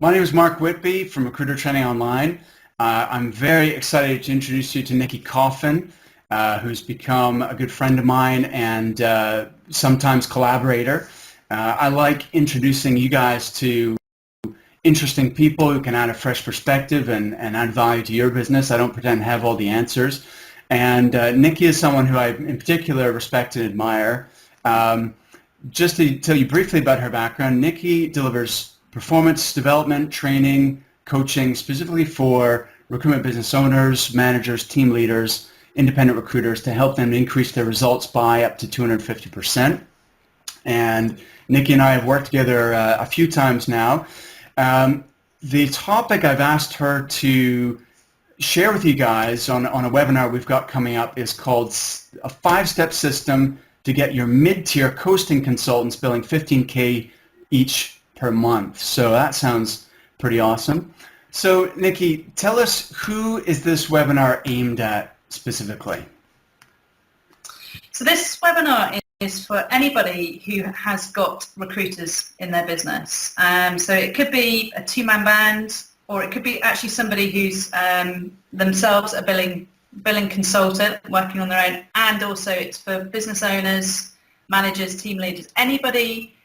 My name is Mark Whitby from Recruiter Training Online. I'm very excited to introduce you to Nikki Coffin, who's become a good friend of mine and sometimes collaborator. I like introducing you guys to interesting people who can add a fresh perspective and add value to your business. I don't pretend to have all the answers. And Nikki is someone who I in particular respect and admire. Just to tell you briefly about her background, Nikki delivers performance development, training, coaching specifically for recruitment business owners, managers, team leaders, independent recruiters to help them increase their results by up to 250%. And Nikki and I have worked together a few times now. The topic I've asked her to share with you guys on a webinar we've got coming up is called a 5-step system to get your mid-tier coasting consultants billing 15K each per month. So that sounds pretty awesome. So Nikki, tell us, who is this webinar aimed at specifically? So this webinar is for anybody who has got recruiters in their business. So it could be a two-man band, or it could be actually somebody who's themselves a billing consultant working on their own, and also it's for business owners, managers, team leaders, anybody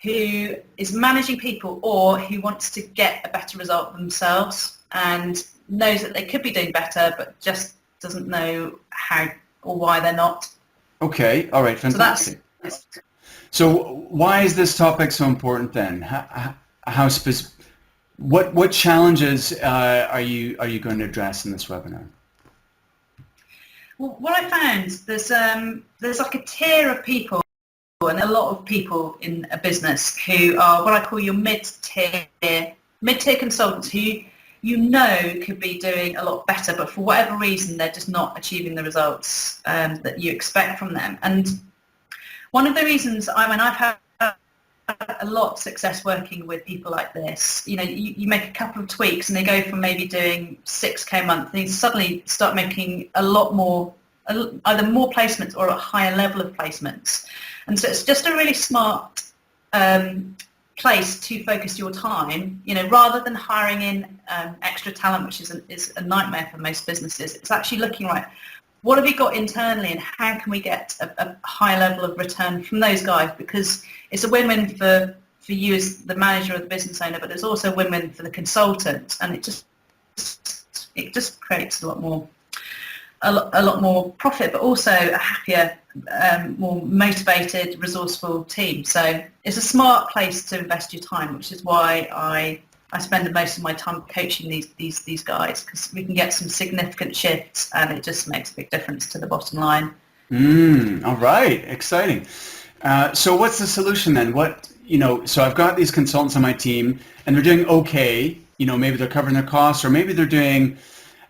who is managing people or who wants to get a better result themselves and knows that they could be doing better but just doesn't know how or why they're not. Okay, all right, fantastic. So why is this topic so important then? What challenges are you going to address in this webinar? Well, what I found, there's like a tier of people, and a lot of people in a business who are what I call your mid-tier consultants who you know could be doing a lot better, but for whatever reason they're just not achieving the results that you expect from them. And one of the reasons I've had a lot of success working with people like this, you make a couple of tweaks and they go from maybe doing 6K a month, and you suddenly start making a lot more, either more placements or a higher level of placements. And so it's just a really smart place to focus your time, rather than hiring in extra talent, which is a nightmare for most businesses. It's actually looking right. What have we got internally, and how can we get a high level of return from those guys? Because it's a win-win for you as the manager or the business owner, but it's also a win-win for the consultant, and it just creates a lot more profit, but also a happier, more motivated, resourceful team. So it's a smart place to invest your time, which is why I spend most of my time coaching these guys, because we can get some significant shifts and it just makes a big difference to the bottom line. All right, exciting. So what's the solution then? So I've got these consultants on my team and they're doing okay. Maybe they're covering their costs, or maybe they're doing,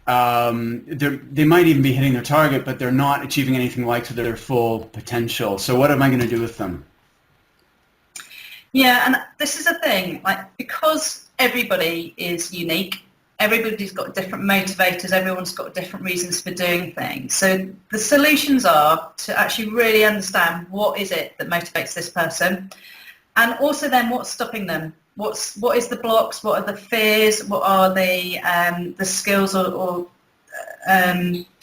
they might even be hitting their target, but they're not achieving anything like to their full potential. So what am I going to do with them? Yeah, and this is the thing, because everybody is unique, everybody's got different motivators, everyone's got different reasons for doing things. So the solutions are to actually really understand what is it that motivates this person, and also then what's stopping them. What is the blocks? What are the fears? What are the skills or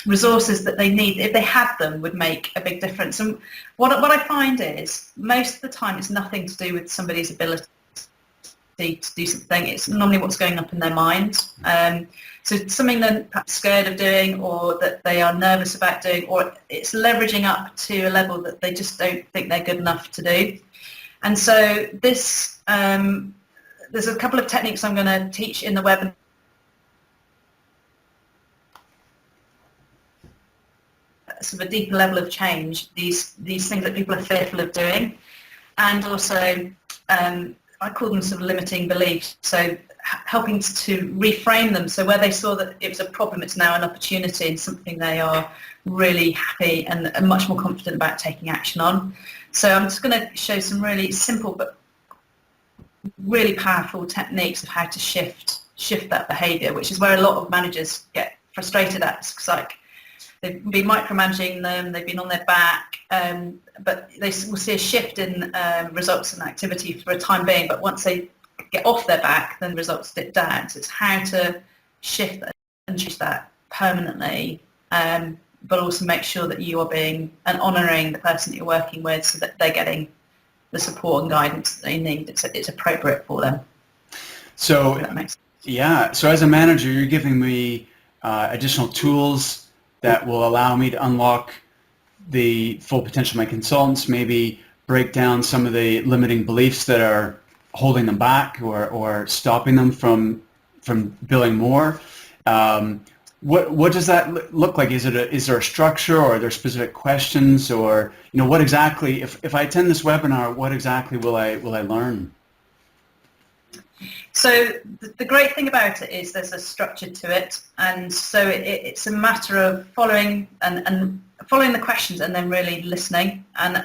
resources that they need? If they have them, would make a big difference. And what I find is most of the time it's nothing to do with somebody's ability to do something. It's normally what's going up in their mind. So something they're perhaps scared of doing, or that they are nervous about doing, or it's leveraging up to a level that they just don't think they're good enough to do. And so this, there's a couple of techniques I'm going to teach in the webinar. Sort of a deeper level of change, these things that people are fearful of doing, and also I call them sort of limiting beliefs. So helping to reframe them, so where they saw that it was a problem, it's now an opportunity and something they are really happy and much more confident about taking action on. So I'm just going to show some really simple but really powerful techniques of how to shift that behaviour, which is where a lot of managers get frustrated at. It's like they've been micromanaging them, they've been on their back, but they will see a shift in results and activity for a time being, but once they get off their back, then results dip down. So it's how to shift that and change that permanently, but also make sure that you are being and honouring the person that you're working with, so that they're getting the support and guidance that they need. It's appropriate for them. So If that makes sense. yeah, so as a manager, you're giving me additional tools that will allow me to unlock the full potential of my consultants, maybe break down some of the limiting beliefs that are holding them back or stopping them from billing more. What does that look like? Is there a structure, or are there specific questions, or what exactly? If I attend this webinar, what exactly will I learn? So the great thing about it is there's a structure to it, and so it's a matter of following and following the questions and then really listening. And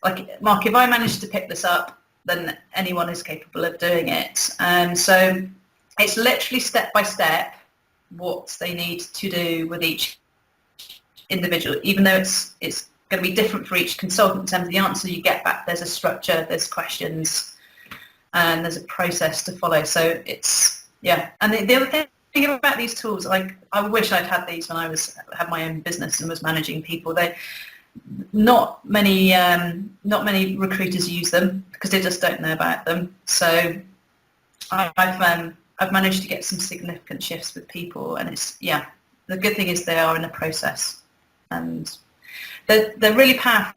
like Mark, if I manage to pick this up, then anyone is capable of doing it. And so it's literally step by step what they need to do with each individual, even though it's going to be different for each consultant in terms of the answer you get back. There's a structure, there's questions, and there's a process to follow. So it's, yeah. And the other thing about these tools, like I wish I'd had these when I had my own business and was managing people. Not many recruiters use them because they just don't know about them. So I've managed to get some significant shifts with people, and it's, yeah, the good thing is they are in a process, and they're really powerful,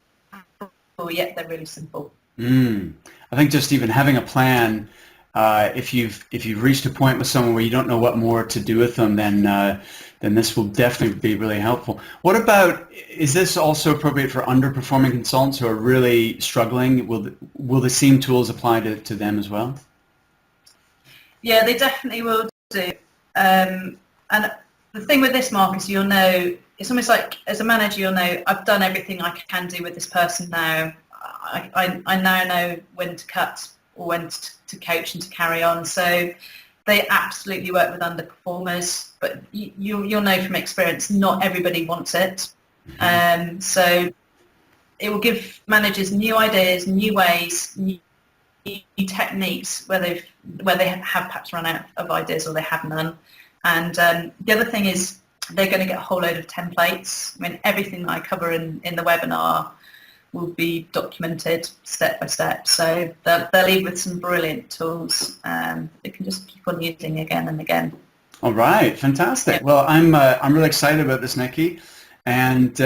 yet they're really simple. I think just even having a plan, if you've reached a point with someone where you don't know what more to do with them, then this will definitely be really helpful. What about, is this also appropriate for underperforming consultants who are really struggling? Will the same tools apply to them as well? Yeah, they definitely will do. And the thing with this, Mark, is you'll know, it's almost like as a manager, you'll know, I've done everything I can do with this person now. I now know when to cut or when to coach and to carry on. So they absolutely work with underperformers, but you'll know from experience, not everybody wants it. So it will give managers new ideas, new ways, new techniques where they have perhaps run out of ideas or they have none. And the other thing is they're going to get a whole load of templates. I mean, everything that I cover in the webinar will be documented step by step. So they'll leave with some brilliant tools they can just keep on using again and again. All right, fantastic. Yeah. Well, I'm really excited about this, Nikki, and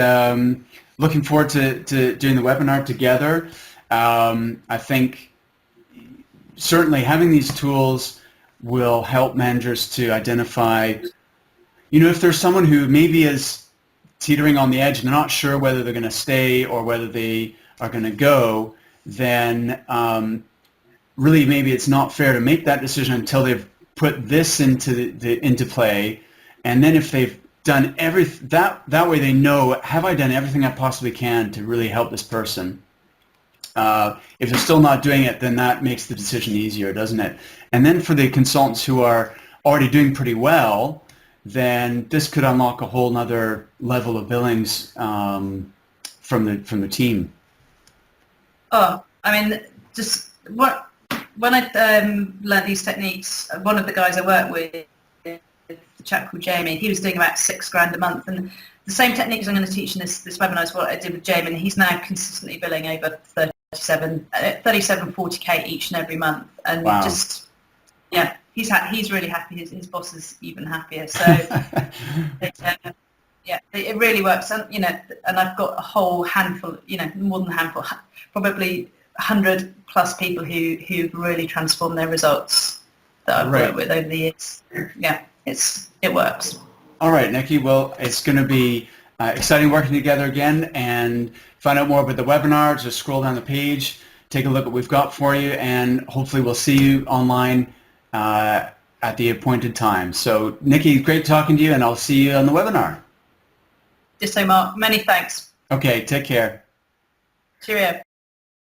looking forward to doing the webinar together. I think certainly having these tools will help managers to identify, if there's someone who maybe is teetering on the edge and they're not sure whether they're going to stay or whether they are going to go, then really maybe it's not fair to make that decision until they've put this into play. And then if they've done everything, that way they know, have I done everything I possibly can to really help this person? If they're still not doing it, then that makes the decision easier, doesn't it? And then for the consultants who are already doing pretty well, then this could unlock a whole nother level of billings from the team. Oh, I mean, just when I learned these techniques, one of the guys I work with, the chap called Jamie, he was doing about $6,000 a month, and the same techniques I'm going to teach in this webinar is what I did with Jamie, and he's now consistently billing over 40K each and every month, and wow. Just, yeah, he's really happy. His boss is even happier. So yeah, it really works. And and I've got a whole handful, more than a handful, probably 100 plus people who've really transformed their results that I've worked with over the years. Yeah, it works. All right, Nikki. Well, it's going to be exciting working together again. And find out more about the webinar, just scroll down the page, take a look at what we've got for you, and hopefully we'll see you online at the appointed time. So, Nikki, great talking to you, and I'll see you on the webinar. Just so, Mark. Many thanks. Okay, take care. Cheerio.